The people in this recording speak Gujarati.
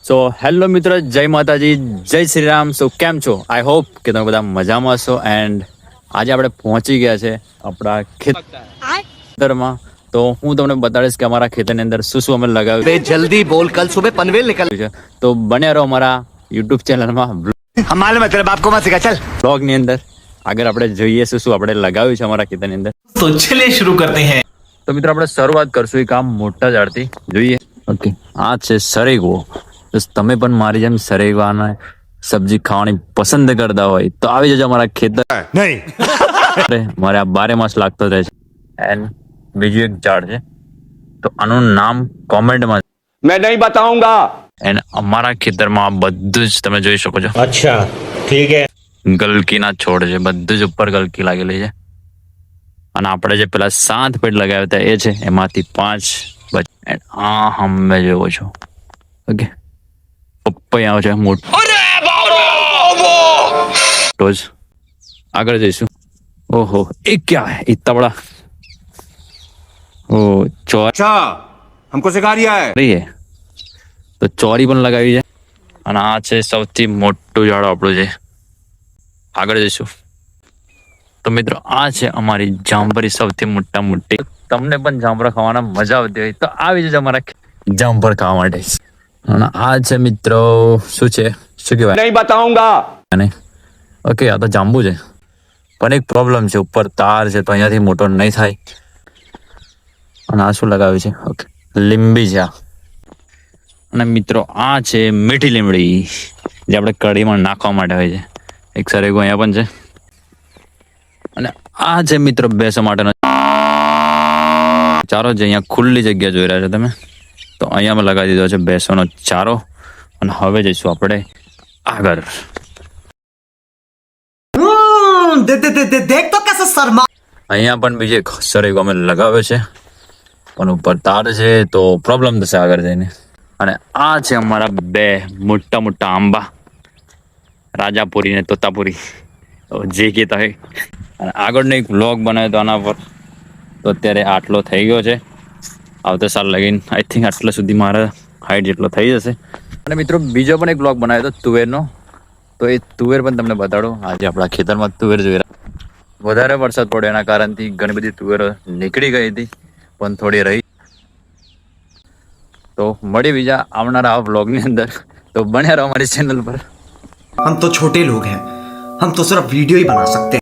સો હેલો મિત્રો, જય માતાજી, જય શ્રી રામ. સો કેમ છો? આઈ હોપ કે તમે બધા મજામાં હશો. એન્ડ આજે આપણે પહોંચી ગયા છે આપણા ખેતરમાં. તો હું તમને બતાડીશ કે અમારા ખેતરની અંદર શું શું અમે લગાવ્યું बे जल्दी बोल, कल सुबह पनवेल निकल। છે. તો બન્યા રહો અમારા યુટ્યુબ ચેનલમાં हम मालूम है तेरे बाप को मत सिखा, चल। બ્લોગની અંદર. આગળ આપણે જોઈએ શું શું આપણે લગાવ્યું છે અમારા ખેતરની અંદર. तो चलिए शुरू करते हैं। તો મિત્રો આપણે શરૂઆત કરશું એક આમ મોટા ઝાડથી. જોઈએ. ઓકે, આ છે સરેગવો. તો તમે પણ મારી જેમ સરેગવાના સબ્જી ખાવાની પસંદ કરતા હોય તો આવી જજો અમારા ખેતર. नहीं મારે આ 12 માસ લાગતો રહે છે. એન્ડ બીજું એક ઝાડ છે, તો આનું નામ કોમેન્ટમાં. मैं नहीं बताऊंगा। એન્ડ અમારા ખેતરમાં આ બધું જ તમે જોઈ શકો છો. अच्छा ठीक है। ગલકીના છોડ છે, બધું જ ઉપર ગલકી લાગેલી છે. અને આપણે જે પેલા 7 પેડ લગાવ્યા હતા એ છે, એમાંથી 5 એન્ડ આ હમે જોવો છો. ઓકે, પપૈયા છે મોટો જ. આગળ જઈશું. ઓહો, એ ક્યાં હે ઇतना बड़ा? ઓ ચોરી अच्छा हमको सिखा रिया है। છે, તો ચોરી પણ લગાવી છે. અને આ છે સૌથી મોટું ઝાડ આપણું છે. આગળ જઈશું. તો મિત્રો આ છે અમારી જાંબરી, સૌથી મોટી. તમને પણ જાંબરા ખાવાના મજા આવતી હોય તો આવી જજો અમારા જાંબર ખાવા માટે. અને આ છે મિત્રો, શું છે, શું કહેવાય नहीं बताऊंगा। અને ઓકે, આ તો જાંબુ છે, પણ એક પ્રોબ્લેમ છે, ઉપર તાર છે તો અહીંયાથી મોટો નહીં થાય. અને આ શું લગાવ્યું છે? ઓકે, લીંબી છે આ. અને મિત્રો આ છે મીઠી લીમડી, જે આપણે કઢીમાં નાખવા માટે હોય છે. એક સરેગો અહીંયા પણ છે. અને આ છે મિત્રો બેસવા માટેનો ચારો, જે અહીંયા ખુલ્લી જગ્યા જોઈ રહ્યા છો તમે, તો અહીંયા મેં લગાવી દીધો છે બેસવાનો ચારો. અને હવે જઈશું આપણે આગળ. देख तो कैसे शर्मा। અહીંયા પણ બીજો એક સરેગો અમે લગાવ્યો છે, પણ ઉપર તાર છે તો પ્રોબ્લેમ થશે આગળ જઈને. અને આ છે અમારા 2 મોટા આંબા, રાજાપુરી ને તોતાપુરી, જે કહેતા હોય. અને આગળનો એક વ્લોગ બનાવ્યો હતો આના પર, તો અત્યારે આટલો થઈ ગયો છે. આવતા સાલ લગીને આઈ થિંક આટલા સુધી મારા હાઈટ જેટલો થઈ જશે. અને મિત્રો બીજો પણ એક વ્લોગ બનાવ્યો હતો તુવેરનો, તો એ તુવેર પણ તમને બતાડો. આજે આપણા ખેતરમાં તુવેર જોઈ રહ્યા. વધારે વરસાદ પડ્યો એના કારણથી ઘણી બધી તુવેરો નીકળી ગઈ હતી, પણ થોડી રહી. તો મળી બીજા આવનારા આ વ્લોગની અંદર. તો બન્યા રહો અમારી ચેનલ પર. हम तो छोटे लोग हैं, हम तो सिर्फ वीडियो ही बना सकते हैं।